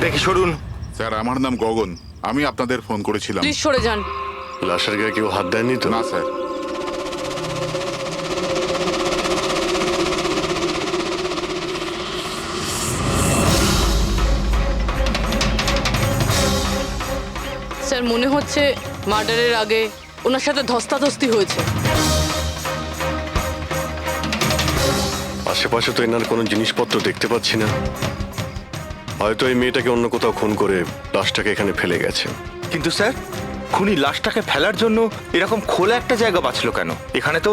থেকে সরুন। স্যার আমার নাম গগন, আমি আপনাদের ফোন করেছিলাম। প্লিজ সরে যান। লাশের গায়ে কেউ হাত দেয়নি তো? না স্যার। স্যার মনে হচ্ছে মার্ডারের আগে ওনার সাথে ধস্তাধস্তি হয়েছে। আশেপাশে তো এনার কোনো জিনিসপত্র দেখতে পাচ্ছি না। হয়তো এই মেয়েটাকে অন্য কোথাও খুন করে লাশটাকে এখানে ফেলে গেছে। কিন্তু স্যার, খুনি লাশটাকে ফেলার জন্য এরকম খোলা একটা জায়গা বাঁচলো কেন? এখানে তো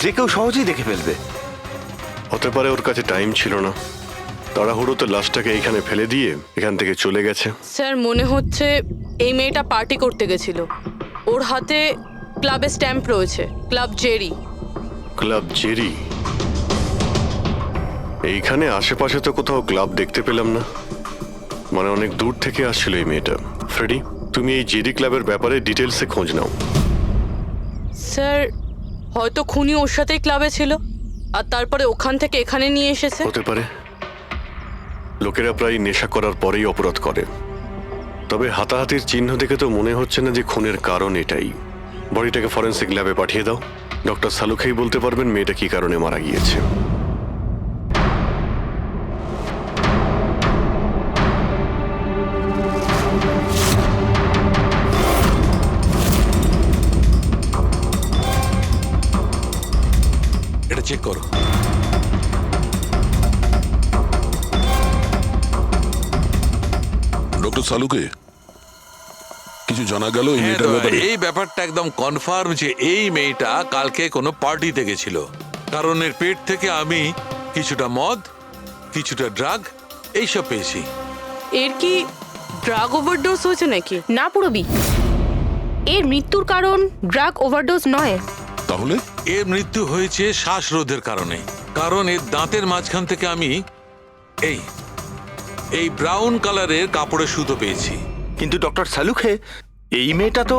যে কেউ সহজেই দেখে ফেলবে। হতে পারে ওর কাছে টাইম ছিল না, তাড়াহুড়োতে লাশটাকে এইখানে ফেলে দিয়ে এখান থেকে চলে গেছে। স্যার মনে হচ্ছে এই মেয়েটা পার্টি করতে গেছিল। ওর হাতে ক্লাবের স্ট্যাম্প রয়েছে, ক্লাব জেরি। Club Jerry? এইখানে আশেপাশে তো কোথাও ক্লাব দেখতে পেলাম না, মানে অনেক দূর থেকে আসছিল এই মেয়েটা। ফ্রেডি, তুমি এই জেরি ক্লাবের ব্যাপারে ডিটেলসে খোঁজ নাও। স্যার হয়তো খুনি ওর সাথেই ক্লাবে ছিল আর তারপরে ওখান থেকে এখানে নিয়ে এসেছে। হতে পারে। লোকেরা প্রায় নেশা করার পরেই অপরাধ করে। তবে হাতাহাতির চিহ্ন দেখে তো মনে হচ্ছে না যে খুনের কারণ এটাই। বডিটাকে ফরেন্সিক ল্যাবে পাঠিয়ে দাও। ডক্টর সালুখেই বলতে পারবেন মেয়েটা কি কারণে মারা গিয়েছে। এটা চেক করো। ডক্টর সালুকে কিছু জানা গেল এই মেয়েটার ব্যাপারে? এই ব্যাপারটা একদম কনফার্ম যে এই মেয়েটা কালকে কোনো পার্টিতে গেছিল, কারণ এর পেট থেকে আমি কিছুটা মদ, কিছুটা ড্রাগ এইসব পেয়েছি। এর কি ড্রাগ ওভারডোজ হয়েছে নাকি? না পুরবি, এর মৃত্যুর কারণ ড্রাগ ওভারডোজ নয়। তাহলে এর মৃত্যু হয়েছে শ্বাসরোধের কারণে, কারণ এর দাঁতের মাঝখান থেকে আমি এই এই ব্রাউন কালারের কাপড়ের সুতো পেয়েছি। কিন্তু ডক্টর সালুখে, এই মেয়েটা তো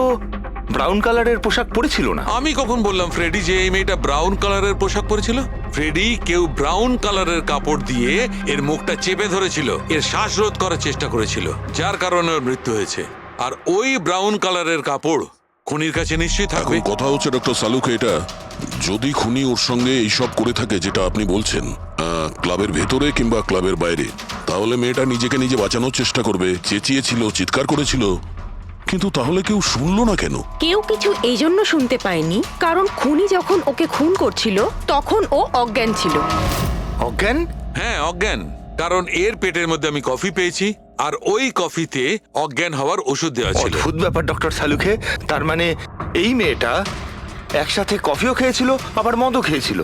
ব্রাউন কালারের পোশাক পরেছিল না। আমি কখন বললাম ফ্রেডি যে এই মেয়েটা ব্রাউন কালারের পোশাক পরেছিল? ফ্রেডি, কেউ ব্রাউন কালারের কাপড় দিয়ে এর মুখটা চেপে ধরেছিল, এর শ্বাসরোধ করার চেষ্টা করেছিল, যার কারণে ওর মৃত্যু হয়েছে। আর ওই ব্রাউন কালারের কাপড় খুনির কাছে নিশ্চয়ই এখন থাকবে। কথা হচ্ছে ডক্টর সালুকে, এটা যদি খুনি ওর সঙ্গে এইসব করে থাকে যেটা আপনি বলছেন, ক্লাবের ভেতরে কিংবা ক্লাবের বাইরে, তাহলে মেয়েটা নিজেকে নিজে বাঁচানোর চেষ্টা করবে, চেঁচিয়েছিল, চিৎকার করেছিল, কিন্তু তাহলে কেউ শুনলো না কেন? কেউ কিছু এই জন্য শুনতে পায়নি কারণ খুনি যখন ওকে খুন করছিল তখন ও অজ্ঞান ছিল। অজ্ঞান? হ্যাঁ, অজ্ঞান। কারণ এর পেটের মধ্যে আমি কফি পেয়েছি, আর ওই কফিতে অজ্ঞান হওয়ার ওষুধ দেওয়া ছিল। অদ্ভুত ব্যাপার ডক্টর সালুখে। তার মানে এই মেয়েটা একসাথে কফিও খেয়েছিল আবার মদও খেয়েছিল।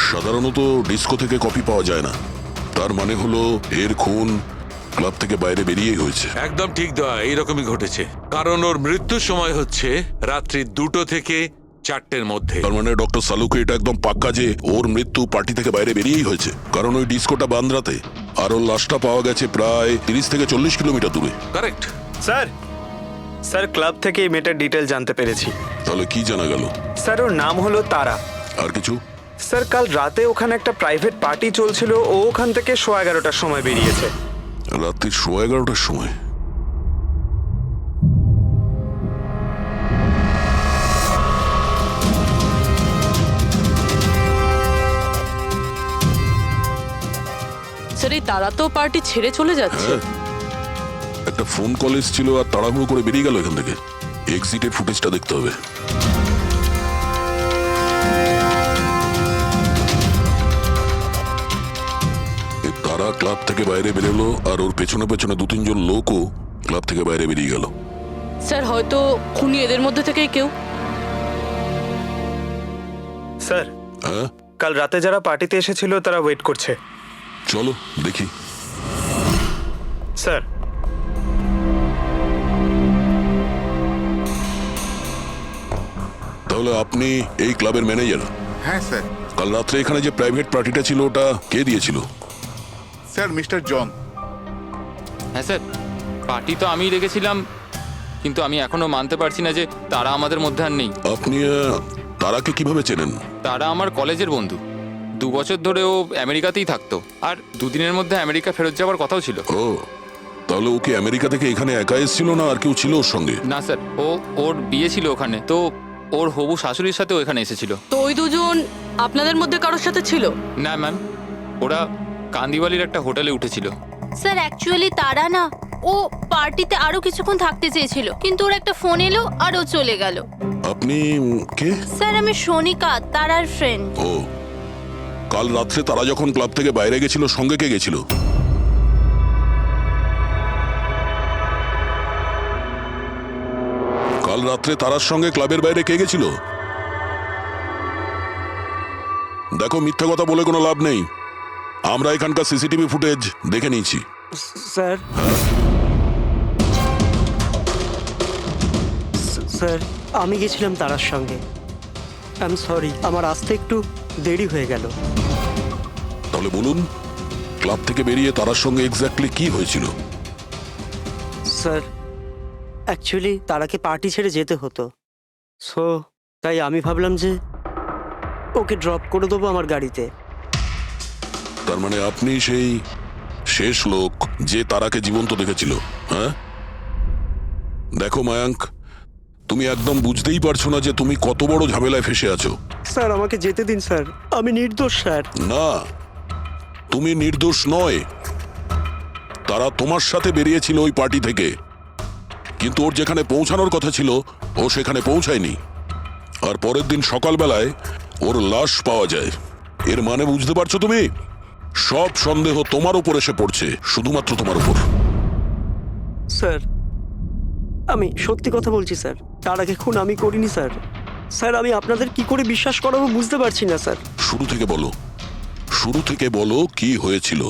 সাধারণত ডিস্কো থেকে কফি পাওয়া যায় না, তার মানে হলো এর খুন ক্লাব থেকে বাইরে বেরিয়েই হয়েছে। একদম ঠিক দেওয়া, এইরকমই ঘটেছে। কারণ ওর মৃত্যুর সময় হচ্ছে রাত্রি 2টো থেকে 4টের মধ্যে। তার মানে ডক্টর সালুকে এটা একদম পাক্কা যে ওর মৃত্যু পার্টি থেকে বাইরে বেরিয়েই হয়েছে, কারণ ওই ডিস্কোটা বান্দ্রাতে, আর ওর লাশটা পাওয়া গেছে প্রায় 30 থেকে 40 কিলোমিটার দূরে। কারেক্ট। স্যার ক্লাব থেকে এই মেয়েটার ডিটেল জানতে পেরেছি। তাহলে কি জানা গেল? স্যার ওর নাম হলো তারা। আর কিছু? স্যার কাল রাতে ওখানে একটা প্রাইভেট পার্টি চলছিল, ও ওখান থেকে 11:30টার সময় বেরিয়েছে। রাত্রি 11:30টার সময়? স্যার এই তারা তো পার্টি ছেড়ে চলে যাচ্ছে। একটা ফোন কল এসেছিল আর তাড়াহুড়ো করে বেরিয়ে গেল এখান থেকে। এক্সিটের ফুটেজটা দেখতে হবে। তারা ক্লাব থেকে বাইরে বেরোলো আর ওর পেছনে পেছনে 2-3 জন লোকও ক্লাব থেকে বাইরে বেরিয়ে গেল। স্যার হয়তো খুনি এদের মধ্যে থেকেই কেউ। স্যার হ্যাঁ, কাল রাতে যারা পার্টিতে এসেছিল তারা ওয়েট করছে। চলো দেখি। স্যার তাহলে আপনি এই ক্লাবের ম্যানেজার? হ্যাঁ স্যার। কাল রাত্রে এখানে যে প্রাইভেট পার্টিটা ছিল ওটা কে দিয়েছিল? Sir mister John. হ্যাঁ স্যার, পার্টি তো আমিই রেখেছিলাম, কিন্তু আমি এখনো মানতে পারছি না যে তারা আমাদের মধ্যে আর নেই। আপনি তারাকে কিভাবে চেনেন? তারা আমার কলেজের বন্ধু। 2 বছর ধরে ও আমেরিকাতেই থাকতো, আর 2 দিনের মধ্যে আমেরিকা ফেরত যাওয়ার কথাও ছিল। ও, তাহলে ওকে আমেরিকা থেকে এখানে একা এসেছিল না আর কেউ ছিল ওর সঙ্গে? না স্যার, ওর বিয়ে ছিল ওখানে, তো ওর হবু শাশুড়ির সাথেও এখানে এসেছিল। তো ওই দুজন আপনাদের মধ্যে কারোর সাথে ছিল? না ম্যাম, ওরা কান্দিওয়ালির একটা হোটেলে উঠেছিল। স্যার অ্যাকচুয়ালি তারা না, ও পার্টিতে আরো কিছুক্ষণ থাকতে চেয়েছিল, কিন্তু ওর একটা ফোন এলো আর ও চলে গেল। আপনি কে? স্যার আমি সোনিকা, তারার ফ্রেন্ড। ও, কাল রাত্রে তারা যখন ক্লাব থেকে বাইরে গেছিল সঙ্গে কে গেছিল? কাল রাত্রে তারার সঙ্গে ক্লাবের বাইরে কে গেছিল? দেখো, মিথ্যা কথা বলে কোনো লাভ নেই। আমরা এখানকার সিসিটিভি ফুটেজ দেখে নিয়েছি। স্যার স্যার আমি গেছিলাম তারার সঙ্গে। আই এম সরি, আমার আসতে একটু দেরি হয়ে গেল। তাহলে বলুন, ক্লাব থেকে বেরিয়ে তারার সঙ্গে এক্স্যাক্টলি কি হয়েছিল? স্যার অ্যাকচুয়ালি তারাকে পার্টি ছেড়ে যেতে হতো, সো তাই আমি ভাবলাম যে ওকে ড্রপ করে দেবো আমার গাড়িতে। তার মানে আপনি সেই শেষ লোক যে তারাকে জীবন্ত দেখেছিল, হ্যাঁ? দেখো মায়াঙ্ক, তুমি একদম বুঝতেই পারছো না যে তুমি কত বড় ঝামেলায় ফেসে আছো। স্যার আমাকে যেতে দিন স্যার, আমি নির্দোষ স্যার। না, তুমি নির্দোষ নয়। তারা তোমার সাথে বেরিয়েছিল ওই পার্টি থেকে, কিন্তু ওর যেখানে পৌঁছানোর কথা ছিল ও সেখানে পৌঁছায়নি। আর পরের দিন সকালবেলায় ওর লাশ পাওয়া যায়। এর মানে বুঝতে পারছো তুমি? সব সন্দেহ তোমার উপর এসে পড়ছে, শুধুমাত্র তোমার উপর। স্যার আমি সত্যি কথা বলছি স্যার, তার আগে খুন আমি করিনি স্যার। স্যার আমি আপনাদের কি করে বিশ্বাস করাবো বুঝতে পারছি না স্যার। শুরু থেকে বলো, শুরু থেকে বলো কি হয়েছিল।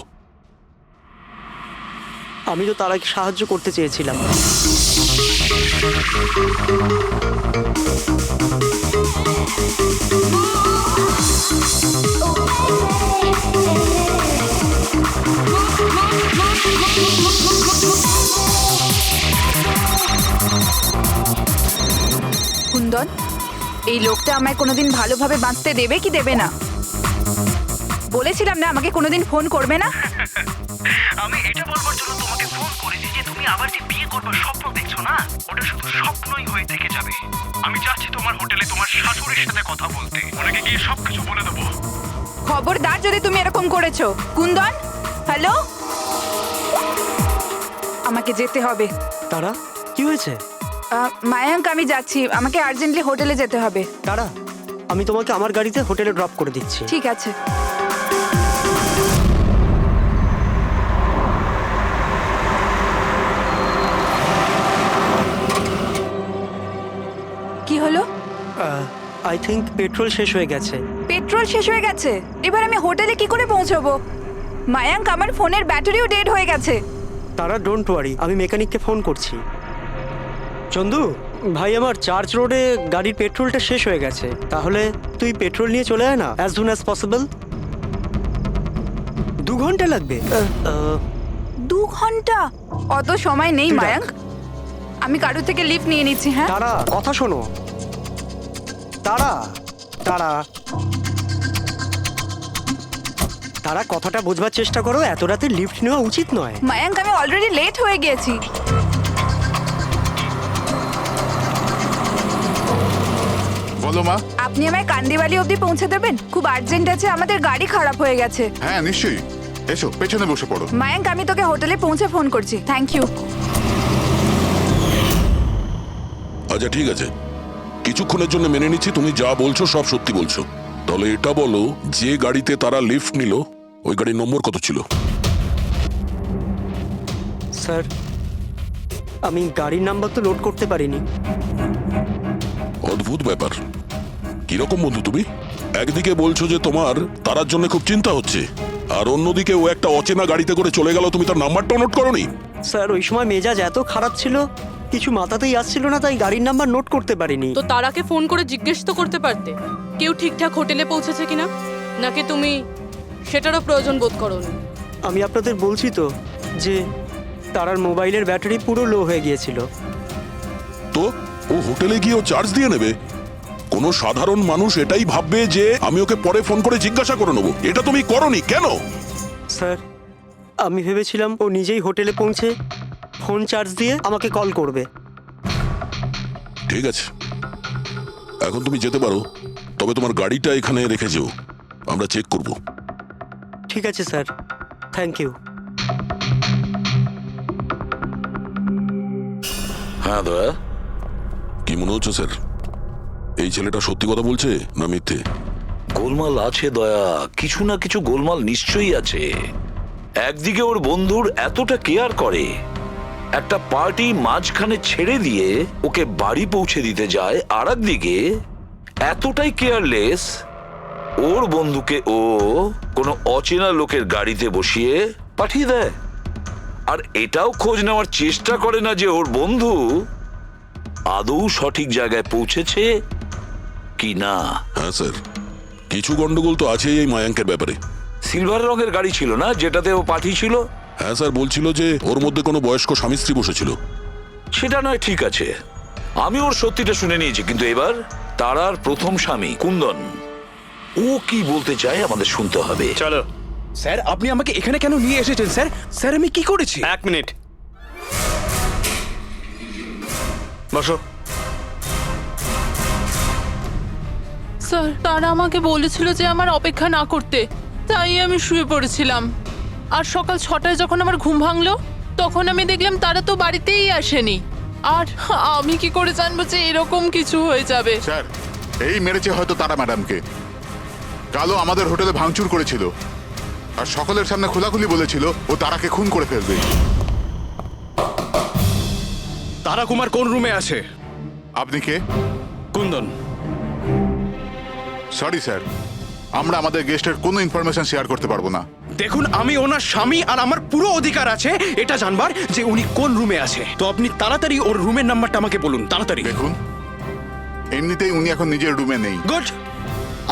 আমি তো তারাকে সাহায্য করতে চেয়েছিলাম। কুন্দন, এই লোকটা আমায় কোনোদিন ভালোভাবে বাঁচতে দেবে কি দেবে না? বলেছিলাম না আমাকে কোনোদিন ফোন করবে না। আমি এটা বলবার জন্য তোমাকে ফোন করেছি যে তুমি আবার যে বিয়ে করবার স্বপ্ন দেখছো না, ওটা শুধু স্বপ্নই হয়ে থেকে যাবে। আমি যাচ্ছি তোমার হোটেলে তোমার শাশুড়ির সাথে কথা বলতে, ওনাকে গিয়ে সবকিছু বলে দেবো। খবরদার যদি তুমি এরকম করেছো। কুন্দন, হ্যালো, আমাকে যেতে হবে। তারা কি হয়েছে? মায়াঙ্ক আমি যাচ্ছি, আমাকে আর্জেন্টলি হোটেলে যেতে হবে। তারা আমি তোমাকে আমার গাড়িতে হোটেলে ড্রপ করে দিচ্ছি। ঠিক আছে। কি হলো? আই থিঙ্ক পেট্রোল শেষ হয়ে গেছে। পেট্রোল শেষ হয়ে গেছে? এবার আমি হোটেলে কি করে পৌঁছবো? মায়াঙ্ক আমার ফোনের ব্যাটারিও ডেড হয়ে গেছে। তারা ডোন্ট ওয়ারি, আমি মেকানিককে ফোন করছি। চন্দু ভাই, আমার চার্চ রোডে গাড়ির পেট্রোলটা শেষ হয়ে গেছে, তাহলে তুই পেট্রোল নিয়ে চলে আয় না অ্যাজ সুন অ্যাজ পসিবল। 2 ঘন্টা লাগবে। 2 ঘন্টা? অত সময় নেই তুই রাখ। মায়াঙ্ক, আমি কারোর থেকে লিফট নিয়ে নিচ্ছি। হ্যাঁ তারা কথা শোনো, তারা তারা তারা কথাটা বোঝবার চেষ্টা করো, এত রাতে লিফট নেওয়া উচিত নয়। মায়াঙ্ক, আমি অলরেডি লেট হয়ে গেছি। বলো মা। আপনি আমায় কান্দিওয়ালি অবধি পৌঁছে দেবেন? খুব আর্জেন্ট আছে, আমাদের গাড়ি খারাপ হয়ে গেছে। হ্যাঁ নিশ্চয়ই, এসো পেছনে বসে পড়ো। মায়াঙ্ক, আমি তোকে হোটেলে পৌঁছে ফোন করছি। Thank you. আচ্ছা ঠিক আছে, কিছুক্ষণের জন্য মেনে নিচ্ছি তুমি যা বলছো সব সত্যি বলছো। তাহলে এটা বলো, যে গাড়িতে তারা লিফট নিল ওই গাড়ির নম্বর কত ছিল? স্যার আমি গাড়ির নাম্বার তো লোড করতে পারিনি। অদ্ভুত ব্যাপার। কিরকম বন্ধু তুমি? একদিকে বলছো যে তোমার তারার জন্য খুব চিন্তা হচ্ছে, আর অন্যদিকে ও একটা অচেনা গাড়িতে করে চলে গেল, তুমি তার নাম্বারটা নোট করোনি? স্যার ওই সময় মেজাজ এত খারাপ ছিল, কিছু মাথাতেই আসছিল না, তাই গাড়ির নাম্বার নোট করতে পারিনি। তো তারাকে ফোন করে জিজ্ঞেস তো করতে পারতে কেউ ঠিকঠাক হোটেলে পৌঁছেছে কিনা, নাকি তুমি সেটারও প্রয়োজন বোধ করোনি? আমি আপনাদের বলছি তো যে তারার মোবাইলের ব্যাটারি পুরো লো হয়ে গিয়েছিল। তো ও হোটেলে গিয়ে ও চার্জ দিয়ে নেবে? কোনো সাধারণ মানুষ এটাই ভাববে যে আমি ওকে পরে ফোন করে জিজ্ঞাসা করে নেবো। এটা তুমি করোনি কেন? স্যার আমি ভেবেছিলাম ও নিজেই হোটেলে পৌঁছে ফোন চার্জ দিয়ে আমাকে কল করবে। ঠিক আছে, এখন তুমি যেতে পারো, তবে তোমার গাড়িটা এখানে রেখে যেও, আমরা চেক করব। ঠিক আছে স্যার, থ্যাংক ইউ। হ্যাঁ দয়া, কি মনে হচ্ছে স্যার? এই ছেলেটা সত্যি কথা বলছে না মিথ্যে? গোলমাল আছে দয়া, কিছু না কিছু গোলমাল নিশ্চয়ই আছে। একদিকে ওর বন্ধুর এতটা কেয়ার করে, একটা পার্টি মাঝখানে ছেড়ে দিয়ে ওকে বাড়ি পৌঁছে দিতে যায়, আর একদিকে এতটাই কেয়ারলেস ওর বন্ধুকে ও কোনো অচেনা লোকের গাড়িতে বসিয়ে পাঠিয়ে দেয়। আর এটাও খোঁজ নেওয়ার চেষ্টা করে না যে ওর বন্ধু আদৌ সঠিক জায়গায় পৌঁছেছে কি না। হ্যাঁ স্যার, কিছু গন্ডগোল তো আছেই এই মায়াঙ্কের ব্যাপারে। সিলভার রঙের গাড়ি ছিল না যেটাতে ও পাঠিয়েছিল? হ্যাঁ স্যার, বলছিল যে ওর মধ্যে কোনো বয়স্ক স্বামী স্ত্রী বসেছিল। সেটা নয়, ঠিক আছে, আমি ওর সত্যিটা শুনে নিয়েছি, কিন্তু এবার তারার প্রথম স্বামী কুন্দন, ও কি বলতে চায় আমাদের শুনতে হবে। চলো। স্যার, আপনি আমাকে এখানে কেন নিয়ে এসেছেন স্যার? স্যার, আমি কি করেছি? 1 মিনিট বসো। স্যার, তারা আমাকে বলেছিল যে আমার অপেক্ষা না করতে, তাই আমি শুয়ে পড়েছিলাম। আর সকাল 6টায় যখন আমার ঘুম ভাঙলো, তখন আমি দেখলাম তারা তো বাড়িতেই আসেনি। আর আমি কি করে জানবো যে এরকম কিছু হয়ে যাবে? স্যার, এই মেরেছে হয়তো তারা ম্যাডামকে। কালো আমাদের হোটেলে ভাঙচুর করেছিল আর সকলের সামনে খোলাখুলি বলেছিল ও তারাকে খুন করে ফেলবে। তারা কুমার কোন রুমে আছে? আপনি কে? কুন্দন। সরি স্যার, আমরা আমাদের গেস্টের কোনো ইনফরমেশন শেয়ার করতে পারবো না। দেখুন, আমি ওনার স্বামী আর আমার পুরো অধিকার আছে এটা জানবার যে উনি কোন রুমে আছে। তো আপনি তাড়াতাড়ি ওর রুমের নাম্বারটা আমাকে বলুন, তাড়াতাড়ি। দেখুন, এমনিতেই উনি এখন নিজের রুমে নেই। গুড,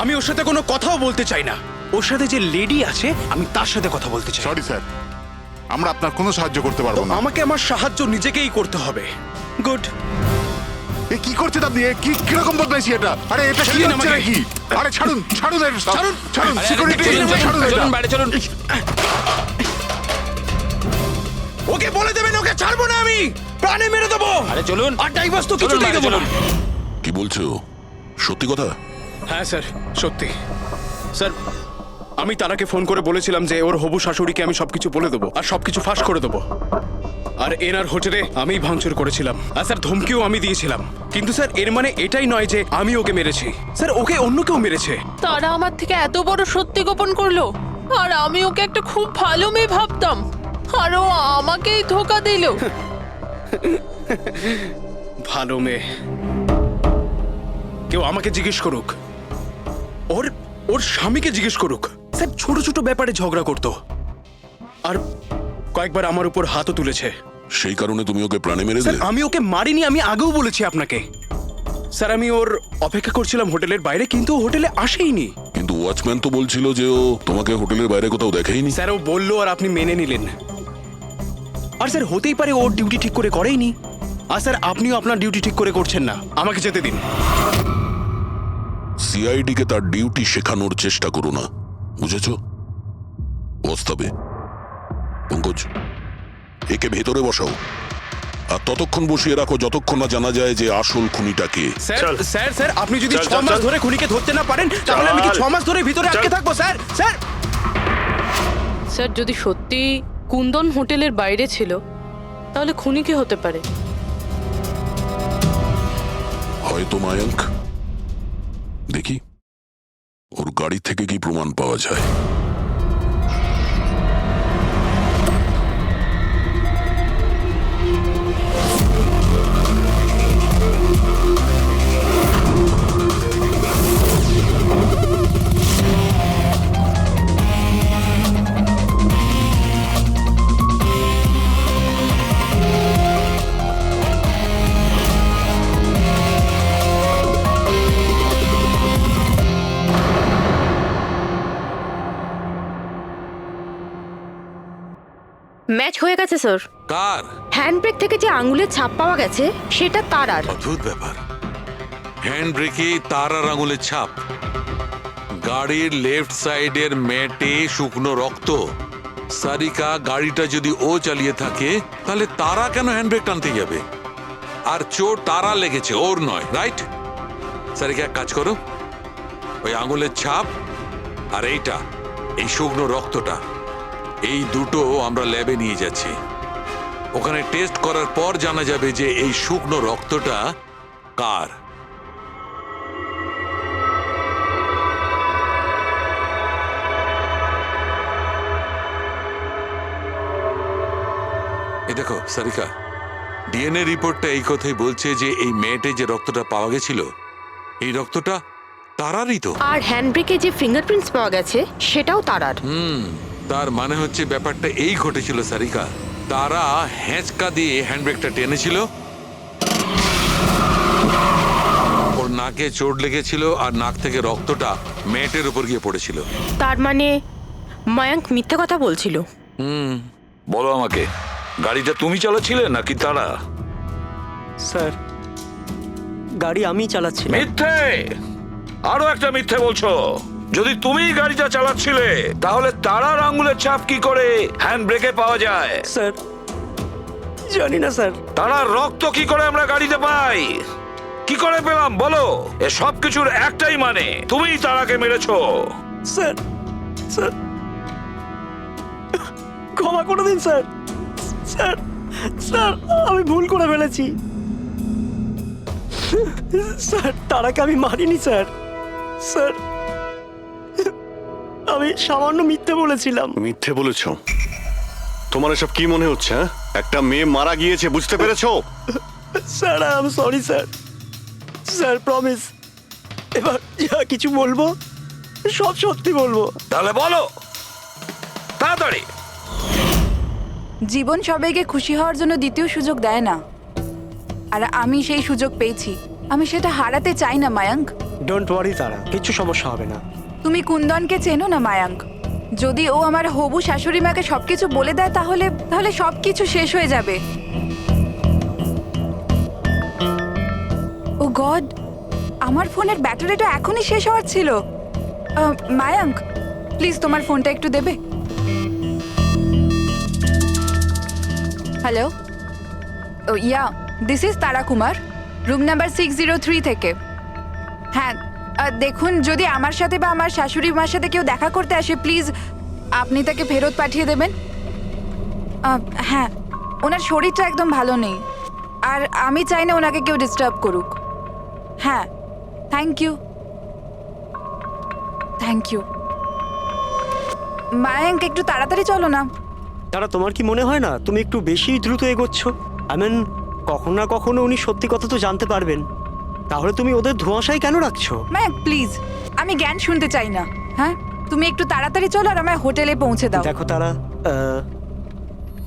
আমি ওর সাথে কোনো কথাও বলতে চাই না। ওর সাথে যে লেডি আছে আমি তার সাথে কথা বলতে চাই। সরি স্যার, আমরা আপনার কোনো সাহায্য করতে পারবো না। আমাকে আমার সাহায্য নিজেকেই করতে হবে। গুড। এ কি করছেন আপনি? এ কি কিরকম বদমাইশি এটা? আরে এটা কি হচ্ছে নাকি? আরে ছাড়ুন, ছাড়ুন, ছাড়ুন, ছাড়ুন, সিকিউরিটি ছাড়ুন এটা। বাইরে চলুন। ওকে বলে দেবেন ওকে ছাড়বো না, আমি প্রাণে মেরে দেবো। আরে চলুন। আর ডাইভার্স তো কিছুতেই দেবো না। কি বলছো? সত্যি কথা? হ্যাঁ স্যার, সত্যি। স্যার, আমি তারাকে ফোন করে বলেছিলাম যে ওর হবু শাশুড়িকে আমি সবকিছু বলে দেবো আর সবকিছু ফাঁস করে দেবো। আর এনার হোটেলে আমি ভাঙচুর করেছিলাম আর স্যার ধমকিও আমি দিয়েছিলাম। কিন্তু স্যার এর মানে এটাই নয় যে আমি ওকে মেরেছি। স্যার, ওকে অন্য কেউ মেরেছে। তারা আমার থেকে এত বড় সত্যি গোপন করলো, আর আমি ওকে একটা খুব ভালো মেয়ে ভাবতাম, আর ও আমাকেই ধোকা দিল। ভালো মেয়ে? কেউ আমাকে জিজ্ঞেস করুক, ওর ওর স্বামীকে জিজ্ঞেস করুক। স্যার, ছোট ছোট ব্যাপারে ঝগড়া করতো আর কয়েকবার আমার উপর হাতও তুলেছে। সেই কারণে তুমি ওকে প্রাণে মেরে স্যার, দিলে? আমি ওকে মারিনি, আমি আগেও বলেছি আপনাকে। স্যার, আমি ওর অপেক্ষা করছিলাম হোটেলের বাইরে, কিন্তু ও হোটেলে আসেইনি। কিন্তু ওয়াচম্যান তো বলছিল যে ও তোমাকে হোটেলের বাইরে কোথাও দেখেইনি। স্যার, ও বললো আর আপনি মেনে নিলেন। আর স্যার, হতেই পারে ওর ডিউটি ঠিক করে করেইনি। আর স্যার, আপনিও আপনার ডিউটি ঠিক করে করছেন না। আমাকে যেতে দিন। সিআইডি কে তার ডিউটি শেখানোর চেষ্টা করো না, বুঝেছো? ওস্তাবে পঙ্কজ, একে ভেতরে বসাও আর ততক্ষণ বসিয়ে রাখো যতক্ষণ না জানা যায় যে আসল খুনিটা কে। স্যার, স্যার, স্যার, আপনি যদি 6 মাস ধরে খুনিকে ধরতে না পারেন, তাহলে আমি কি 6 মাস ধরে ভিতরে আটকে থাকবো? Sir, sir. স্যার, যদি সত্যি কুন্দন হোটেলের বাইরে ছিল, তাহলে খুনি কে হতে পারে? হয়তো মায়াঙ্ক। দেখি ওর গাড়ি থেকে কি প্রমাণ পাওয়া যায়। ম্যাচ হয়ে গেছে স্যার। কার? হ্যান্ডব্রেক থেকে যে আঙুলের ছাপ পাওয়া গেছে সেটা তারার। অদ্ভুত ব্যাপার, হ্যান্ড ব্রেকে তারার আঙুলের ছাপ, গাড়ির লেফট সাইডের ম্যাটে শুকনো রক্ত, সারিকা গাড়িটা যদি ও চালিয়ে থাকে তাহলে তারা কেন হ্যান্ডব্রেক টানতে যাবে? আর চোট তারা লেগেছে, ওর নয়, রাইট? সারিকা এক কাজ করো, ওই আঙুলের ছাপ আর এইটা, এই শুকনো রক্তটা, এই দুটো আমরা ল্যাবে নিয়ে যাচ্ছি। ওখানে টেস্ট করার পর জানা যাবে যে এই শুকনো রক্তটা কার। এই দেখো সারিকা, ডিএনএ রিপোর্টটা এই কথাই বলছে যে এই মেয়েটে যে রক্তটা পাওয়া গেছিল, এই রক্তটা তারারই তো। আর হ্যান্ডব্রেকে যে ফিঙ্গারপ্রিন্টস পাওয়া গেছে সেটাও তারার। তার মানে হচ্ছে ব্যাপারটা এই ঘটেছিল সারিকা, তারা হ্যাঁচকা দিয়ে হ্যান্ডব্রেকটা টেনেছিল, ওর নাকে চোট লেগেছিল আর নাক থেকে রক্তটা মেয়েটের উপর গিয়ে পড়েছিল। তার মানে মায়াঙ্ক মিথ্যে কথা বলছিল। বলো আমাকে, গাড়িটা তুমি চালাচ্ছিলে নাকি তারা? স্যার, গাড়ি আমি চালাচ্ছিলাম। মিথ্যে, আরো একটা মিথ্যে বলছো। যদি তুমি গাড়িটা চালাচ্ছিলে তাহলে তারার আঙ্গুলের ছাপ কি করে হ্যান্ড ব্রেকে পাওয়া যায়? স্যার, জানি না স্যার। তারার রক্ত কি করে আমরা গাড়িতে পাই? কি করে পেলাম বলো? এ সব কিছুর একটাই মানে, তুমিই তারাকে মেরেছো। স্যার, স্যার, ক্ষমা করে দিন স্যার। স্যার, স্যার, আমি ভুল করে ফেলেছি। স্যার, তারাকে আমি মারিনি স্যার। স্যার, আমি সামান্য মিথ্যে বলেছিলাম। মিথ্যে বলেছ? তোমার এসব কি মনে হচ্ছে? হ্যাঁ, একটা মেয়ে মারা গিয়েছে, বুঝতে পেরেছো? Sir, I am sorry sir. Sir, promise, এবার যা কিছু বলবো সব সত্যি বলবো। তাহলে বলো তাড়াতাড়ি। জীবন সবাইকে খুশি হওয়ার জন্য দ্বিতীয় সুযোগ দেয় না, আর আমি সেই সুযোগ পেয়েছি। আমি সেটা হারাতে চাই না মায়াঙ্ক। ডোন্ট ওয়ারি তারা, কিছু সমস্যা হবে না। তুমি কুন্দনকে চেনো না মায়াঙ্ক? যদি ও আমার হবু শাশুড়ি মাকে সবকিছু বলে দেয় তাহলে তাহলে সবকিছু শেষ হয়ে যাবে। ও গড, আমার ফোনের ব্যাটারিটা এখনই শেষ হওয়ার ছিল। মায়াঙ্ক, প্লিজ তোমার ফোনটা একটু দেবে? Hello, oh yeah, this is Tara Kumar, room number 603 থেকে। হ্যাঁ, দেখুন, যদি আমার সাথে বা আমার শাশুড়ি মার সাথে কেউ দেখা করতে আসে, প্লিজ আপনি তাকে ফেরত পাঠিয়ে দেবেন। হ্যাঁ, ওনার শরীরটা একদম ভালো নেই, আর আমি চাই না ওনাকে কেউ ডিস্টার্ব করুক। হ্যাঁ, thank you, thank you. Mayank, একটু তাড়াতাড়ি চলো না। তারা, তোমার কি মনে হয় না তুমি একটু বেশি দ্রুত এগোচ্ছ? আই মিন, কখনো না কখনো উনি সত্যি কথা তো জানতে পারবেন, তাহলে তুমি ওদের ধোঁয়াশায় কেন রাখছো? মায়াঙ্ক প্লিজ, আমি জ্ঞান শুনতে চাই না। হ্যাঁ, তুমি একটু তাড়াতাড়ি চলো আর আমায় হোটেলে পৌঁছে দাও। দেখো তারা,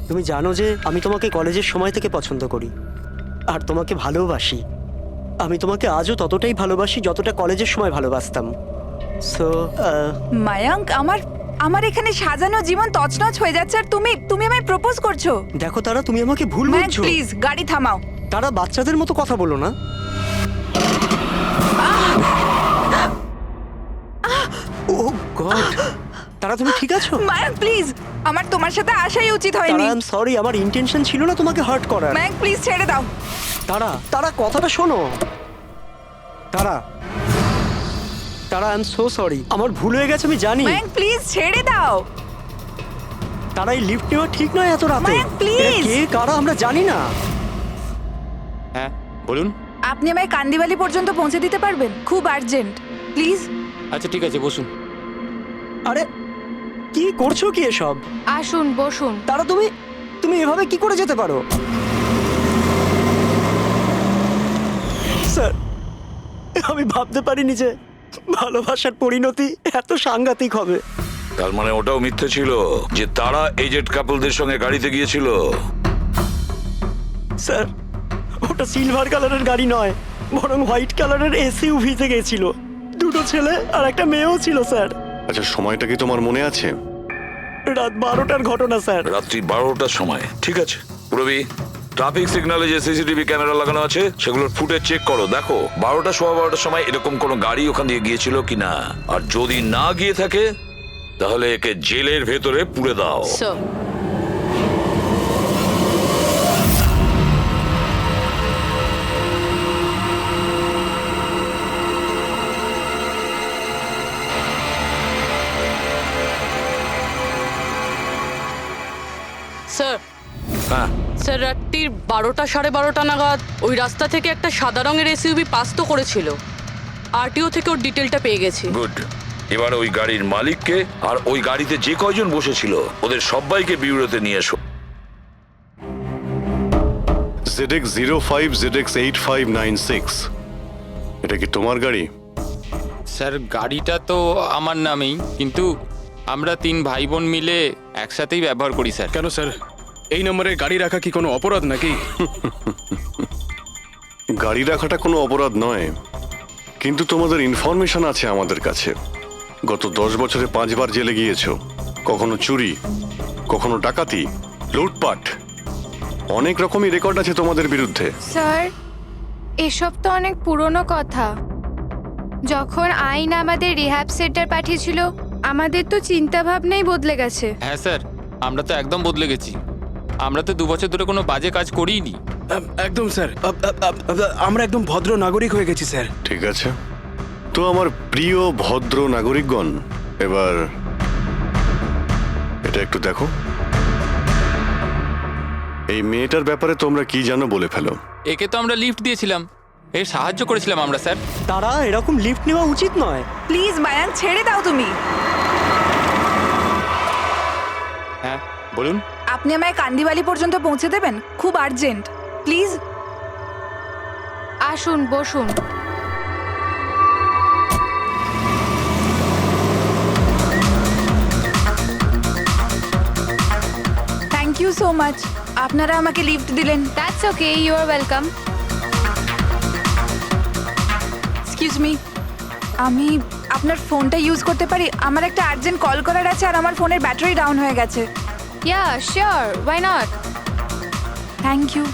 তুমি জানো যে আমি তোমাকে কলেজের সময় থেকে পছন্দ করি আর তোমাকে ভালোবাসি। আমি তোমাকে আজও ততটাই ভালোবাসি যতটা কলেজের সময় ভালোবাসতাম। সো মায়াঙ্ক, আমার এখানে সাজানো জীবন তছনছ হয়ে যাচ্ছে আর তুমি আমায় প্রপোজ করছো। দেখো তারা, তুমি আমাকে ভুল মায়াঙ্ক বুঝছো। প্লিজ গাড়ি থামাও। তারা, বাচ্চাদের মতো কথা বলো না। ও গড, তারা তুমি ঠিক আছো? মায়াঙ্ক প্লিজ, আমার তোমার সাথে আসাই উচিত হয়নি। আই এম সরি, আমার ইন্টেনশন ছিল না তোমাকে হার্ট করার। মায়াঙ্ক প্লিজ ছেড়ে দাও। তারা কথাটা শোনো। তারা, আই এম সো সরি, আমার ভুল হয়ে গেছে, আমি জানি। মায়াঙ্ক প্লিজ ছেড়ে দাও। তারা, এই লিফট নেওয়া ঠিক নয় এত রাতে। মায়াঙ্ক, please! এরা কে কারা আমরা জানি না। হ্যাঁ বলুন। আপনি আমায় কান্দিবালি পর্যন্ত পৌঁছে দিতে পারবেন? খুব আর্জেন্ট, প্লিজ। আচ্ছা ঠিক আছে, বসুন। আরে কি করছো কি এসব? আসুন বসুন। তারা, তুমি এভাবে কি করে যেতে পারো? স্যার, আমি ভাবতে পারিনি যে ভালোবাসার পরিণতি এত সাংঘাতিক হবে। তার মানে ওটাও মিথ্যে ছিল যে তারা এজেড কাপলদের সঙ্গে গাড়িতে গিয়েছিল? স্যার, ওটা সিলভার কালারের গাড়ি নয়, বরং হোয়াইট কালারের এসইউভিতে গেছিল। দুটো ছেলে আর একটা মেয়েও ছিল স্যার। আচ্ছা, সময়টা কি তোমার মনে আছে? রাত 12টার ঘটনা স্যার। রাত্রি 12টার সময়, ঠিক আছে। পুরবি, ট্রাফিক সিগন্যালে যে সিসিটিভি ক্যামেরা লাগানো আছে সেগুলোর ফুটেজ চেক করো, দেখো 12টা সোয়া 12টার সময় এরকম কোনো গাড়ি ওখান দিয়ে গিয়েছিল কিনা। আর যদি না গিয়ে থাকে তাহলে একে জেলের ভেতরে পুরে দাও। স্যার স্যার হ্যাঁ, স্যার রাত্রির 12টা 12:30 নাগাদ ওই রাস্তা থেকে একটা সাদা রঙের এসইউভি পাস তো করেছিল। আরটিও থেকে ওর ডিটেলটা পেয়ে গেছি। গুড। এবার ওই গাড়ির মালিককে আর ওই গাড়িতে যে কয়জন বসেছিল ওদের সবাইকে বিউরোতে নিয়ে এসো। ZX05ZX8596, এটা কি তোমার গাড়ি? স্যার গাড়িটা তো আমার নামেই, কিন্তু আমরা 3 ভাই বোন মিলে একসাথেই ব্যবহার করি স্যার। কেন স্যার, এই নম্বরে গাড়ি রাখা কি কোনো অপরাধ নাকি? গাড়ি রাখাটা কোনো অপরাধ নয়, কিন্তু তোমাদের ইনফরমেশন আছে আমাদের কাছে। গত 10 বছরে 5 বার জেলে গিয়েছো। কখনো চুরি, কখনো ডাকাতি, লুটপাট, অনেক রকমই রেকর্ড আছে তোমাদের বিরুদ্ধে। স্যার এসব তো অনেক পুরনো কথা। যখন আইন আমাদের রিহ্যাব সেন্টার পাঠিয়েছিল আমাদের তো চিন্তা ভাবনাই বদলে গেছে। হ্যাঁ স্যার, আমরা তো একদম বদলে গেছি। আমরা তো 2 বছর ধরে কোনো বাজে কাজ করিনি। একদম স্যার, আমরা একদম ভদ্র নাগরিক হয়ে গেছি স্যার। ঠিক আছে, তো আমার প্রিয় ভদ্র নাগরিকগণ, এবার এটা একটু দেখো। এই মেয়েটার ব্যাপারে তোমরা কি জানো বলে ফেলো। একে তো আমরা লিফট দিয়েছিলাম, এর সাহায্য করেছিলাম আমরা স্যার। তারা এরকম লিফট নেওয়া উচিত নয়। প্লিজ মায়াঙ্ক, ছেড়ে দাও তুমি। হ্যাঁ বলুন। আপনি আমায় কান্দিবালি পর্যন্ত পৌঁছে দেবেন? খুব আর্জেন্ট, প্লিজ। আসুন বসুন। থ্যাংক ইউ সো মাচ, আপনারা আমাকে লিফট দিলেন। That's okay, you are welcome. Excuse me, আমি আপনার ফোনটা ইউজ করতে পারি? আমার একটা আর্জেন্ট কল করার আছে আর আমার ফোনের ব্যাটারি ডাউন হয়ে গেছে। Yeah sure, why not. Thank you.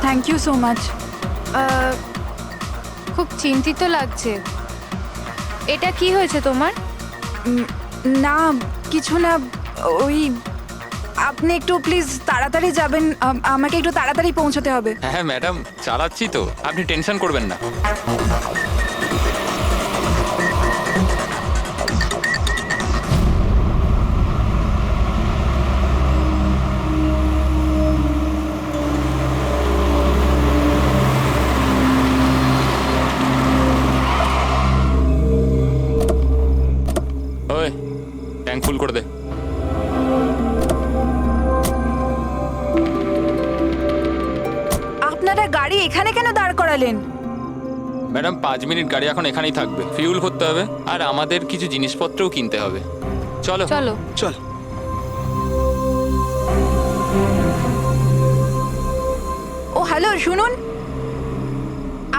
Thank you so much. খুব চিন্তিত লাগছে। এটা কি হয়েছে তোমার? না কিছু না, ওই আপনি একটু প্লিজ তাড়াতাড়ি যাবেন, আমাকে একটু তাড়াতাড়ি পৌঁছতে হবে। হ্যাঁ ম্যাডাম, চালাচ্ছি তো, আপনি টেনশন করবেন না। ওই ট্যাঙ্ক ফুল করে দে। আপনারা গাড়ি এখানে কেন দাঁড় করালেন? ম্যাডাম 5 মিনিট গাড়ি এখন এখানেই থাকবে, ফিউল করতে হবে আর আমাদের কিছু জিনিসপত্রও কিনতে হবে। চলো চলো চল। ও হ্যালো, শুনুন,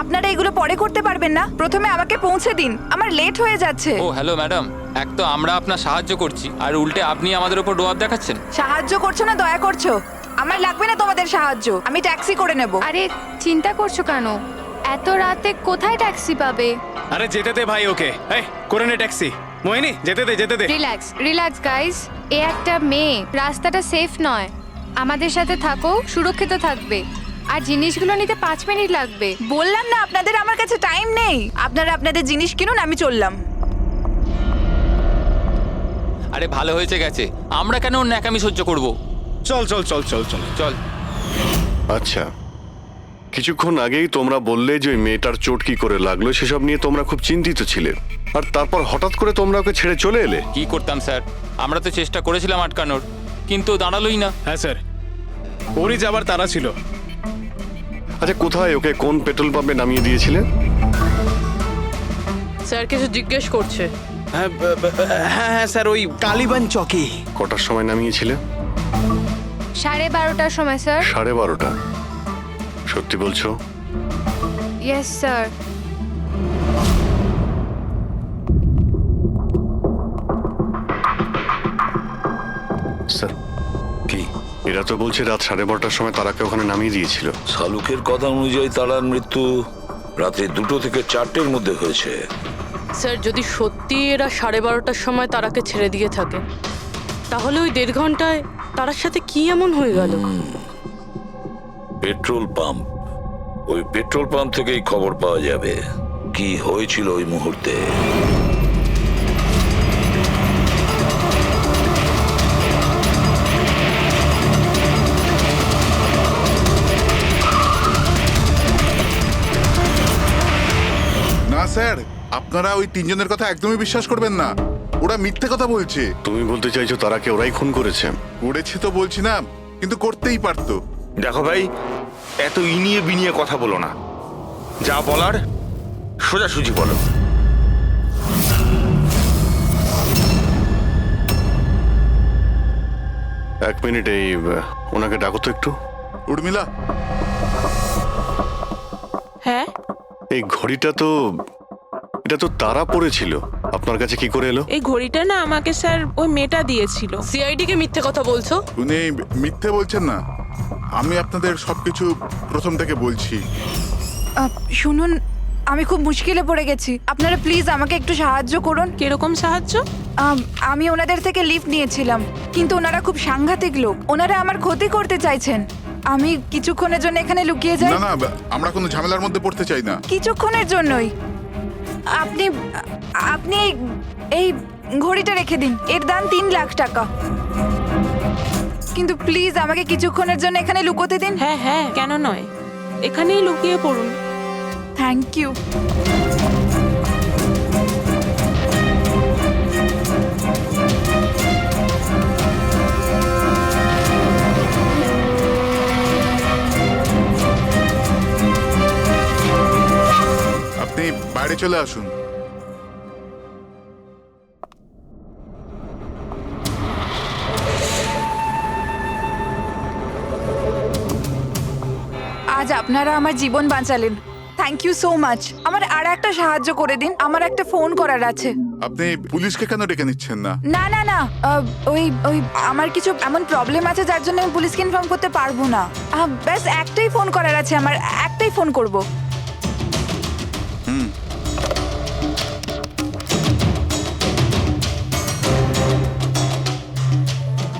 আপনারা এগুলো পরে করতে পারবেন না? প্রথমে আমাকে পৌঁছে দিন, আমার লেট হয়ে যাচ্ছে। ও হ্যালো ম্যাডাম, এক তো আমরা আপনার সাহায্য করছি আর উল্টে আপনি আমাদের উপর ডোয়াব দেখাচ্ছেন। সাহায্য করছো না দয়া করছো? আমার লাগবে না তোমাদের সাহায্য, আমি ট্যাক্সি করে নেব। আরে চিন্তা করছো কেন? এত রাতে কোথায় ট্যাক্সি পাবে? আরে যেতে দে ভাই ওকে, এই করে নে ট্যাক্সি। মোহিনী যেতে দে, যেতে দে। রিল্যাক্স রিল্যাক্স গাইস, এ একটা মেয়ে, রাস্তাটা সেফ নয়। আমাদের সাথে থাকো, সুরক্ষিত থাকবে। আর জিনিসগুলো নিতে 5 মিনিট লাগবে। বললাম না আপনাদের আমার কাছে টাইম নেই। আপনারা আপনাদের জিনিস কিনুন, আমি চললাম। আরে ভালো হয়েছে গেছে, আমরা কেন ওর ন্যাকামি সহ্য করব? চল চল চল চল চল চল। আচ্ছা, কিছুক্ষণ আগেই তোমরা বললে যে ওই মেয়েটার চোট কি করে লাগলো সেসব নিয়ে তোমরা খুব চিন্তিত ছিলে, আর তারপর হঠাৎ করে তোমরা ওকে ছেড়ে চলে এলে। কি করতাম স্যার, আমরা তো চেষ্টা করেছিলাম আটকানোর, কিন্তু দাঁড়ালোই না। হ্যাঁ স্যার, ওরই যাবার তারা ছিল। আচ্ছা, কোথায় ওকে কোন পেট্রোল পাম্পে নামিয়ে দিয়েছিলে? স্যার কিছু জিজ্ঞেস করছে। হ্যাঁ হ্যাঁ স্যার, ওই কালীবান চকে। কটার সময় নামিয়েছিলে? 12:30টার সময় স্যার। 12:30? সত্যি বলছো? Yes sir. স্যার, কি এরা তো বলছে রাত 12:30টার সময় তারাকে ওখানে নামিয়ে দিয়েছিল। শালুকের কথা অনুযায়ী তারার মৃত্যু রাতে 2টো থেকে 4টের মধ্যে হয়েছে। স্যার, যদি সত্যি এরা 12:30টার সময় তারাকে ছেড়ে দিয়ে থাকে, তাহলে ওই 1.5 ঘন্টায় তারার সাথে কি এমন হয়ে গেল? পেট্রোল পাম্প, ওই পেট্রোল পাম্প থেকেই খবর পাওয়া যাবে কি হয়েছিল ওই মুহূর্তে। না স্যার, আপনারা ওই 3 জনের কথা একদমই বিশ্বাস করবেন না। ওরা মিথ্যে কথা বলছে। তুমি বলতে চাইছো তারাকে ওরাই খুন করেছে? করেছে তো বলছি না, কিন্তু করতেই পারতো। দেখো ভাই, এত ইনিয়ে বিনিয়ে কথা বলো না, যা বলার সোজাসুজি বলো। এক মিনিট, এই ওনাকে ডাকো তো একটু। উর্মিলা, হ্যাঁ, এই ঘড়িটা তো, এটা তো তারা পড়েছিল, আপনার কাছে কি করে এলো? এই ঘড়িটা না আমাকে স্যার ওই মেয়েটা দিয়েছিল। সিআইডি কে মিথ্যে কথা বলছো? উনি মিথ্যে বলছেন না। আমি আপনাদের সবকিছু প্রথম থেকে বলছি। শুনুন, আমি খুব মুশকিলে পড়ে গেছি, আপনারা প্লিজ আমাকে একটু সাহায্য করুন। কিরকম সাহায্য? আমি ওনাদের থেকে লিফট নিয়েছিলাম, কিন্তু ওনারা খুব সাংঘাতিক লোক। ওনারা আমার ক্ষতি করতে চাইছেন। আমি কিছুক্ষণের জন্য এখানে লুকিয়ে যাই। না না, আমরা কোনো ঝামেলার মধ্যে পড়তে চাই না। কিছুক্ষণের জন্যই। আপনি আপনি এই ঘড়িটা রেখে দিন, এর দাম 3 লাখ টাকা। কিন্তু প্লিজ আমাকে কিছুক্ষণের জন্য এখানে লুকোতে দিন। হ্যাঁ হ্যাঁ, কেন নয়, এখানেই লুকিয়ে পড়ুন। Thank you. আপনি বাইরে চলে আসুন। আজ আপনারা আমার জীবন বাঁচালেন, থ্যাংক ইউ সো মাচ। আমার আর একটা সাহায্য করে দিন, আমার একটা ফোন করার আছে। আপনি পুলিশকে কেন ডেকে নিচ্ছেন না? না না না, ওই ওই আমার কিছু এমন প্রবলেম আছে যার জন্য আমি পুলিশকে ইনফর্ম করতে পারবো না। ব্যাস একটাই ফোন করার আছে আমার, একটাই ফোন করব।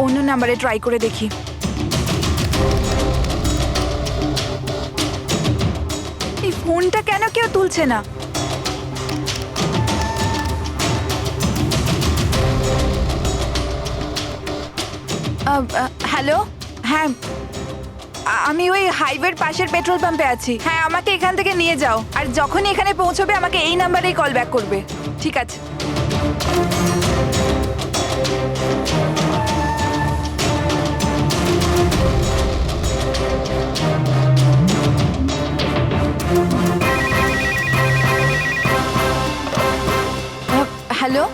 অন্য নাম্বারে ট্রাই করে দেখি। এই ফোনটা কেন কেউ তুলছে না? হ্যালো, হ্যাঁ আমি ওই হাইওয়ের পাশের পেট্রোল পাম্পে আছি। হ্যাঁ, আমাকে এখান থেকে নিয়ে যাও, আর যখনই এখানে পৌঁছবে আমাকে এই নাম্বারেই কল ব্যাক করবে। ঠিক আছে। হ্যালো,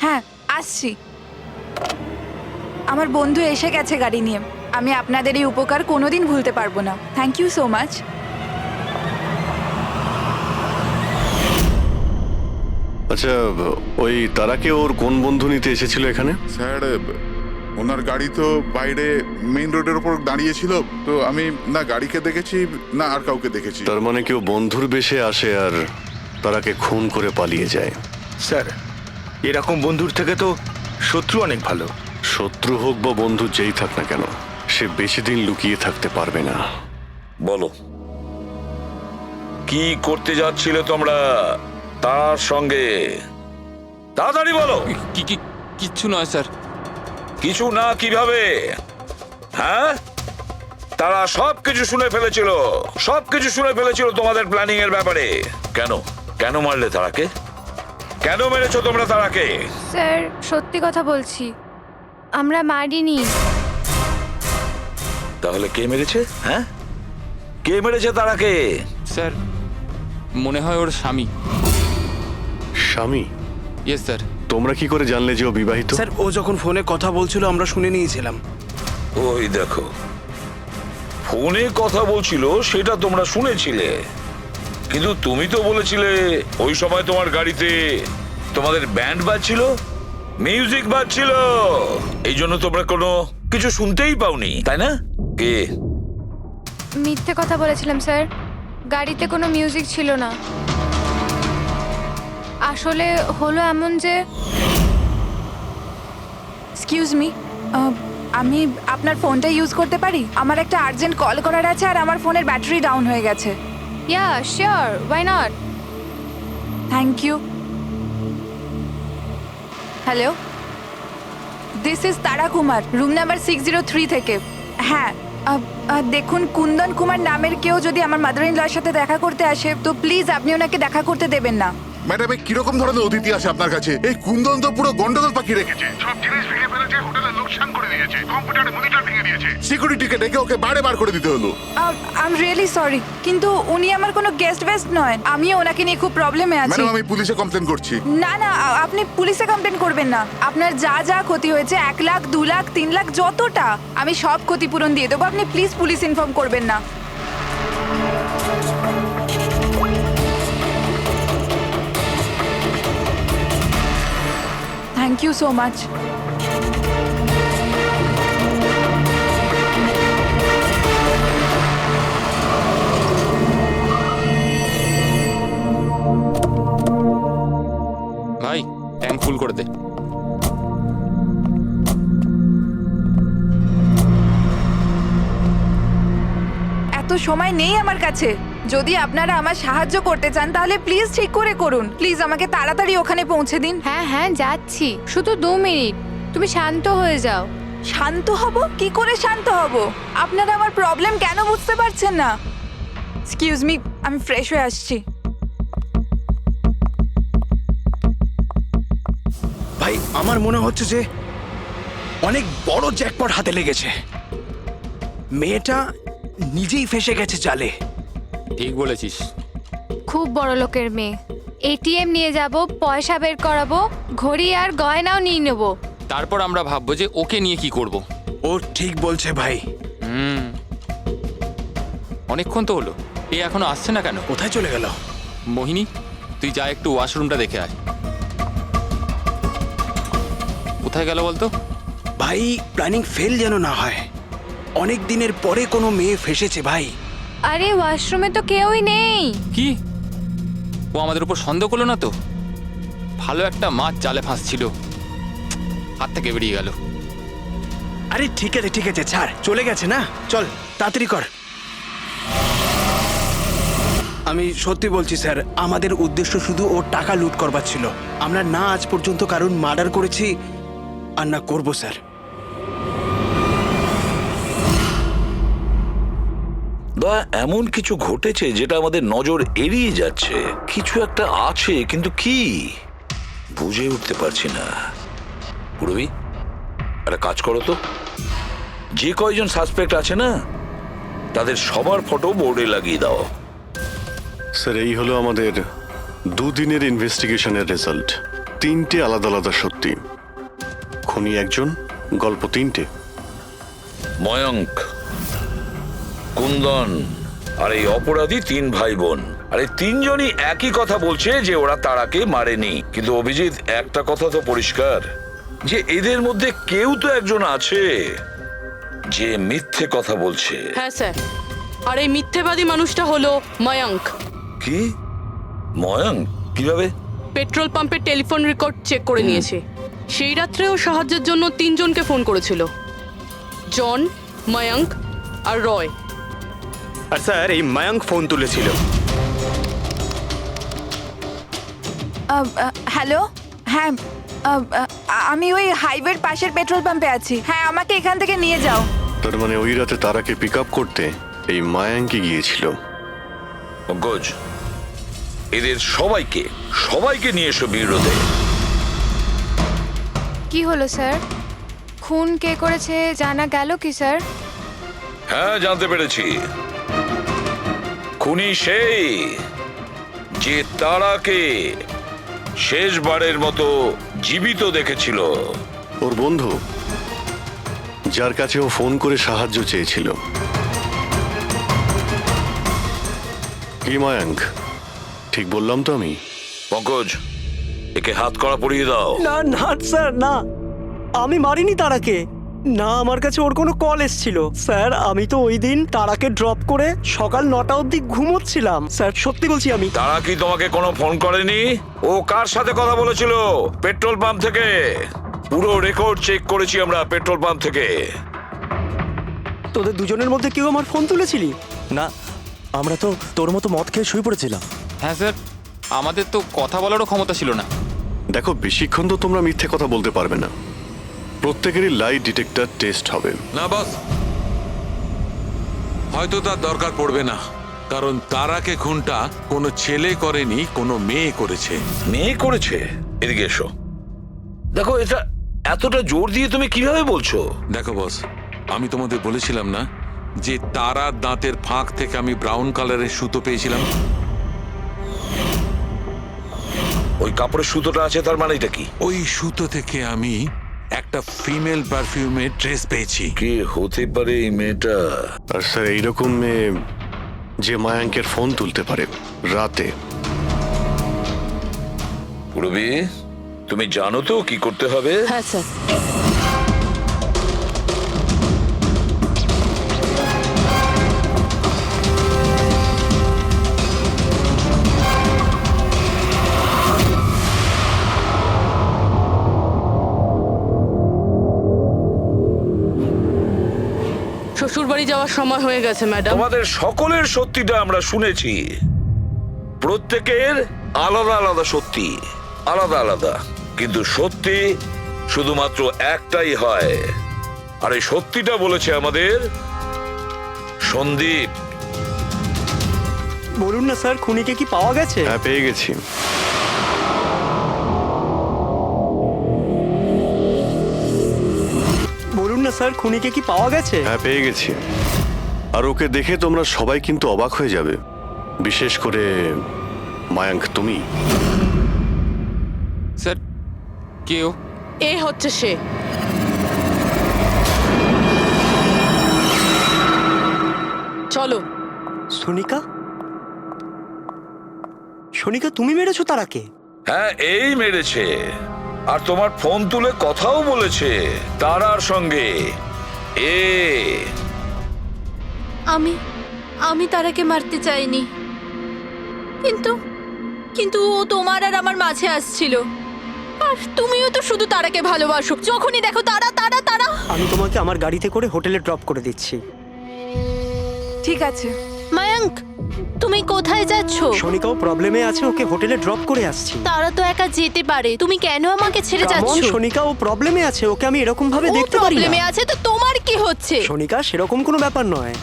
হ্যাঁ আসছি। আমার বন্ধু এসে গেছে গাড়ি নিয়ে। আমি আপনাদের এই উপকার কোনোদিন ভুলতে পারবো না। Thank you so much. আচ্ছা, ওই তারাকে ওর কোন বন্ধু নিতে এসেছিল এখানে? স্যার, ওনার গাড়ি তো বাইরে মেইন রোডের উপর দাঁড়িয়ে ছিল, তো আমি না গাড়িকে দেখেছি না আর কাউকে দেখেছি। তার মানে কেউ বন্ধুর বেশে আসে আর তারাকে খুন করে পালিয়ে যায়। স্যার, এরকম বন্ধুর থেকে তো শত্রু অনেক ভালো। শত্রু হোক বা বন্ধু যেই থাক না কেন, সে বেশি দিন লুকিয়ে থাকতে পারবে না। বলো, কি করতে যাচ্ছিলে তোমরা তার সঙ্গে? তাড়াতাড়ি বলো। কিচ্ছু নয় স্যার। কিছু না কিভাবে? হ্যাঁ, তারা সবকিছু শুনে ফেলেছিল, সবকিছু শুনে ফেলেছিল তোমাদের প্ল্যানিং এর ব্যাপারে। কেন কেন মারলে তারাকে? কেন মেরেছো তোমরা তারাকে? স্যার, সত্যি কথা বলছি, আমরা মারিনি। তাহলে কে মেরেছে? হ্যাঁ, কে মেরেছে তারাকে? স্যার, মনে হয় ওর স্বামী। স্বামী? Yes sir. তোমরা কি করে জানলে যে ও বিবাহিত? স্যার, ও যখন ফোনে কথা বলছিল আমরা শুনে নিয়েছিলাম। ওই দেখো, ফোনে কথা বলছিল সেটা তোমরা শুনেছিলে, কিন্তু তুমি তো বলেছিলে ওই সময় তোমার গাড়িতে তোমাদের ব্যান্ড বাজছিল। মিউজিক বাজছিল, এই জন্য তোমরা কোনো কিছু শুনতেই পাওনি, তাই না? কে? মিথ্যে কথা বলেছিলাম স্যার, গাড়িতে কোনো মিউজিক ছিল না। আসলে হলো এমন যে এক্সকিউজ মি, আমি আপনার ফোনটা ইউজ করতে পারি? আমার একটা আর্জেন্ট কল করার আছে আর আমার ফোনের ব্যাটারি ডাউন হয়ে গেছে। Yeah sure, why not. Thank you. Hello, this is Tara Kumar, room number 603 থেকে। হ্যাঁ, দেখুন, কুন্দন কুমার নামের কেউ যদি আমার মাদার ইন লর সাথে দেখা করতে আসে তো প্লিজ আপনি ওনাকে দেখা করতে দেবেন না। ম্যাডাম, এই কিরকম ধরনের অতিথি আছে আপনার কাছে? এই কুন্দন তো পুরো গন্ডগোল পাখি রেখেছে, সব জিনিস ভেঙে ফেলেছে, হোটেলের লোকসান করে দিয়েছে, কম্পিউটারে মনিটর ভেঙে দিয়েছে, সিকিউরিটিকে ডেকে ওকে বাইরে বার করে দিতে হলো। আই এম রিয়েলি সরি, কিন্তু উনি আমার কোনো গেস্ট বেস্ট নয়। আমি ওনাকে নিয়ে খুব প্রবলেমে আছি। ম্যাডাম, আমি পুলিশে কমপ্লেন করছি। না না, আপনি পুলিশে কমপ্লেন করবেন না। আপনার যা যা ক্ষতি হয়েছে, 1 লাখ, 2 লাখ, 3 লাখ, যতটা, আমি সব ক্ষতিপূরণ দিয়ে দেবো। আপনি প্লিজ পুলিশ ইনফর্ম করবেন না। Thank you so much. ভাই ট্যাঙ্ক ফুল করে দে। এত সময় নেই আমার কাছে। যদি আপনারা আমার সাহায্য করতে চান তাহলে প্লিজ ঠিক করে করুন। প্লিজ আমাকে তাড়াতাড়ি ওখানে পৌঁছে দিন। হ্যাঁ হ্যাঁ যাচ্ছি, শুধু 2 মিনিট, তুমি শান্ত হয়ে যাও। শান্ত হব? কি করে শান্ত হব? আপনারা আমার প্রবলেম কেন বুঝতে পারছেন না? এক্সকিউজ মি, আমি ফ্রেশ হয়ে আসছি। ভাই আমার মনে হচ্ছে যে অনেক বড় জ্যাকপট হাতে লেগেছে। মেয়েটা নিজেই ফেসে গেছে জালে। ঠিক বলেছিস। খুব বড় লোকের মেয়ে। এটিএম নিয়ে যাব, পয়সা বের করাবো, ঘড়ি আর গয়নাও নিয়ে নেব। তারপর আমরা ভাববো যে ওকে নিয়ে কি করব। ও ঠিক বলছে ভাই। অনেকক্ষণ তো হলো, এ এখনো আসছে না কেন? কোথায় চলে গেল? মোহিনী, তুই যা একটু ওয়াশরুমটা দেখে আয়। কোথায় গেল বলতো? ভাই প্ল্যানিং ফেল যেন না হয়। অনেক দিনের পরে কোনো মেয়ে ফেসেছে ভাই। আরে ওয়াশরুমে তো কেউই নেই। কি? ও আমাদের উপর সন্দেহ করলো না তো? ভালো একটা মাছ জালে ফাঁসছিল, হাত থেকে বেরিয়ে গেল। আরে ঠিক আছে ছাড়, চলে গেছে না, চল তাড়াতাড়ি কর। আমি সত্যি বলছি স্যার, আমাদের উদ্দেশ্য শুধু ওর টাকা লুট করবার ছিল। আমরা না আজ পর্যন্ত কারণ মার্ডার করেছি আর না করবো স্যার। দয়া, এমন কিছু ঘটেছে যেটা আমাদের নজর এড়িয়ে যাচ্ছে। কিছু একটা আছে, কিন্তু কি বুঝে উঠতে পারছি না। পুরবি, একটা কাজ করো তো, যে কয়জন সাসপেক্ট আছে না তাদের সবার ফটো বোর্ডে লাগিয়ে দাও। স্যার, এই হলো আমাদের 2 দিনের ইনভেস্টিগেশনের রেজাল্ট। 3টে আলাদা আলাদা সত্যি। খুনি একজন, গল্প 3টে। ময়ঙ্ক, কুন্দন আর এই অপরাধী 3 ভাই বোন। আর এই 3 জনই একই কথা বলছে যে ওরা তারাকে মারেনি। কিন্তু অভিজিৎ, একটা কথা তো পরিষ্কার যে এদের মধ্যে কেউ তো একজন আছে যে মিথ্যে কথা বলছে। হ্যাঁ স্যার, আর এই মিথ্যেবাদী মানুষটা হলো ময়ঙ্ক। কি? ময়ঙ্ক? কিভাবে? পেট্রোল পাম্পের টেলিফোন রেকর্ড চেক করে নিয়েছে। সেই রাত্রে ও সাহায্যের জন্য 3 জনকে ফোন করেছিল, জন, ময়ঙ্ক আর রয়। আর স্যার, এই মায়াঙ্ক ফোন তুলেছিল। হ্যালো, হ্যাঁ, আমি ওই হাইওয়ের পাশের পেট্রোল পাম্পে আছি। হ্যাঁ, আমাকে এখান থেকে নিয়ে যাও। তার মানে ওই রাতে তারাকে পিক আপ করতে এই মায়াঙ্কি গিয়েছিল। পঙ্কজ, এদের সবাইকে নিয়ে এসো বিরোধে। কি হলো স্যার? খুন কে করেছে জানা গেল কি স্যার? হ্যাঁ, জানতে পেরেছি। খুনি সেই যে তারাকে শেষবারের মতো জীবিত দেখেছিল। ওর বন্ধু, যার কাছে ও ফোন করে সাহায্য চেয়েছিল। কি মায়াঙ্ক, ঠিক বললাম তো আমি? পঙ্কজ, একে হাত কড়া পরিয়ে দাও। না না স্যার, না, আমি মারিনি তারাকে। না, আমার কাছে ওর কোনো কল এসেছিল। স্যার, আমি তো ওই দিন তারাকে ড্রপ করে সকাল 9টা অবধি ঘুমোচ্ছিলাম। স্যার, সত্যি বলছি আমি। তারা কি তোমাকে কোনো ফোন করেনি? ও কার সাথে কথা বলেছিল? পেট্রোল পাম্প থেকে। পুরো রেকর্ড চেক করেছি আমরা পেট্রোল পাম্প থেকে। তোদের দুজনের মধ্যে কেউ আমার ফোন তুলেছিলি? না, আমরা তো তোর মতো মদ খেয়ে শুয়ে পড়েছিলাম। হ্যাঁ স্যার, আমাদের তো কথা বলারও ক্ষমতা ছিল না। দেখো, বেশিক্ষণ তো তোমরা মিথ্যে কথা বলতে পারবে না। প্রত্যেকেরই লাই ডিটেক্টর টেস্ট হবে। না বস, হয়তো তার দরকার পড়বে না, কারণ তারাকে খুনটা কোনো ছেলে করেনি, কোনো মেয়ে করেছে। মেয়ে করেছে? এদিকে এসো। দেখো, এটা এতটা জোর দিয়ে তুমি কিভাবে বলছো? দেখো বস, আমি তোমাদের বলেছিলাম না যে তারার দাঁতের ফাঁক থেকে আমি ব্রাউন কালারের সুতো পেয়েছিলাম? ওই কাপড়ের সুতোটা আছে, তার মানে এটা কি? ওই সুতো থেকে আমি একটা ফিমেল পারফিউমের ড্রেস পেয়েছি। কে হতে পারে এই মেয়েটা? আর স্যার, এইরকম মেয়ে যে মায়াঙ্কের ফোন তুলতে পারে রাতে। পুরবি, তুমি জানো তো কি করতে হবে? হ্যাঁ স্যার। শ্বশুরবাড়ি যাওয়ার সময় হয়ে গেছে ম্যাডাম। তোমাদের সকলের সত্যিটা আমরা শুনেছি। প্রত্যেকের আলাদা আলাদা সত্যি, আলাদা আলাদা, কিন্তু সত্যি শুধুমাত্র একটাই হয়। আর এই সত্যিটা বলেছে আমাদের সন্দীপ। বলুন না স্যার, খুনিকে কি পাওয়া গেছে? হ্যাঁ, পেয়ে গেছি। বলুন না স্যার, খুনিকে কি পাওয়া গেছে? হ্যাঁ, পেয়ে গেছি। আর ওকে দেখে তোমরা সবাই কিন্তু অবাক হয়ে যাবে, বিশেষ করে মায়াঙ্ক, তুমি। স্যার, কেউ এ হচ্ছে সে। চলো। সোনিকা? সোনিকা, তুমি মেরেছো তারাকে? হ্যাঁ, এই মেরেছে। আর তোমার ফোন তুলে কথাও বলেছে তারার সঙ্গে। আমি তারাকে মারতে চাইনি, কিন্তু ও তোমার আর আমার মাঝে আসছিল। আর তুমিও তো শুধু তারাকে ভালোবাসো, যখনই দেখো তারা তারা তারা। আমি তোমাকে আমার গাড়িতে করে হোটেলে ড্রপ করে দিচ্ছি। ঠিক আছে। মায়াঙ্ক, তুমি কোথায় যাচ্ছো? সোনিকাও প্রবলেমে আছে, ওকে হোটেলে ড্রপ করে আসছি। তারা তো একা যেতে পারে, তুমি কেন আমাকে ছেড়ে যাচ্ছো? সোনিকাও প্রবলেমে আছে, ওকে আমি এরকম ভাবে দেখতে পারি না। প্রবলেমে আছে তো তোমার কি হচ্ছে? সোনিকা, সেরকম কোনো ব্যাপার নয়।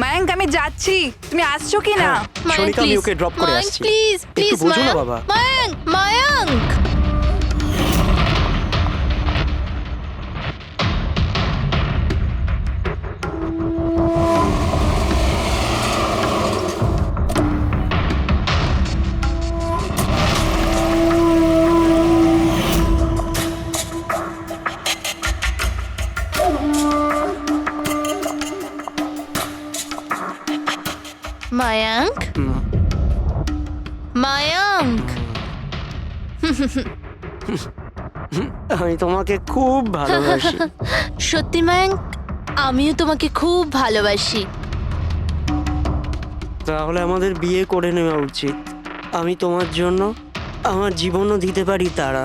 মায়াঙ্ক, আমি যাচ্ছি, তুমি আসছো কি না? সোনিকা, আমি ওকে ড্রপ করে আসছি। প্লিজ প্লিজ, একটু বোঝো না বাবা। মায়াঙ্ক, মায়াঙ্ক। মায়াঙ্ক, মায়াঙ্ক, আমি তোমাকে খুব ভালোবাসি। সত্যি মায়াঙ্ক, আমিও তোমাকে খুব ভালোবাসি। তাহলে আমাদের বিয়ে করে নেওয়া উচিত। আমি তোমার জন্য আমার জীবনও দিতে পারি তারা।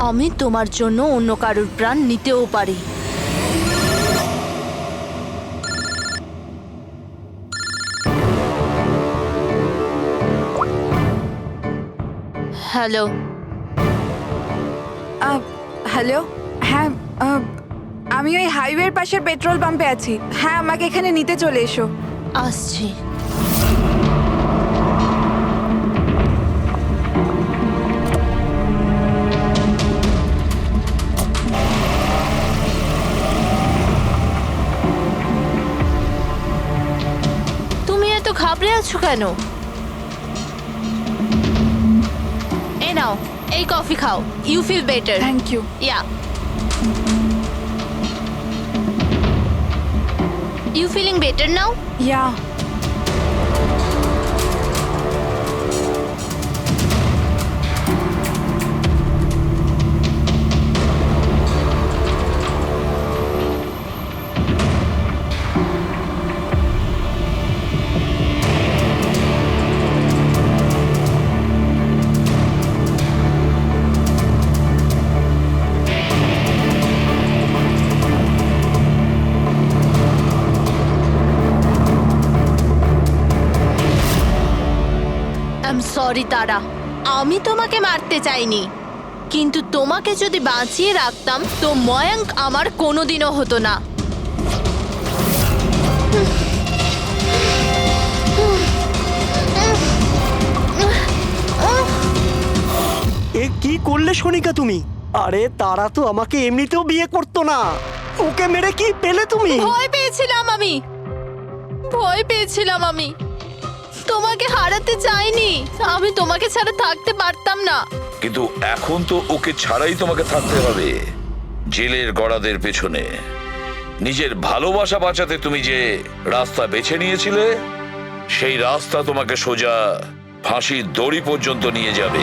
আমি তোমার জন্য অন্য কারোর প্রাণ নিতেও পারি। হ্যালো। হ্যালো। হ্যাঁ, আমি ওই হাইওয়ের পাশের পেট্রোল পাম্পে আছি। হ্যাঁ, আমাকে এখানে নিতে চলে এসো। আসছি। তুমি এত ঘাবড়ে আছো কেন? এই নাও, এই কফি খাও। You feel better. Thank you. Yeah. You feeling better now? Yeah. Sorry Tara, আমি তোমাকে মারতে চাইনি, কিন্তু তোমাকে যদি বাঁচিয়ে রাখতাম তো ময়াঙ্ক আমার কোনোদিনও হতো না। এ কি করলে সোনিকা তুমি? আরে তারা তো আমাকে এমনিতেও বিয়ে করতো না, ওকে মেরে কি পেলে তুমি? ভয় পেয়েছিলাম আমি তোমাকে হারাতে চাইনি, আমি তোমাকে ছাড়া থাকতে পারতাম না। কিন্তু এখন তো ওকে ছাড়াই তোমাকে থাকতে হবে জেলের গড়াদের পেছনে। নিজের ভালোবাসা বাঁচাতে তুমি যে রাস্তা বেছে নিয়েছিলে, সেই রাস্তা তোমাকে সোজা ফাঁসির দড়ি পর্যন্ত নিয়ে যাবে।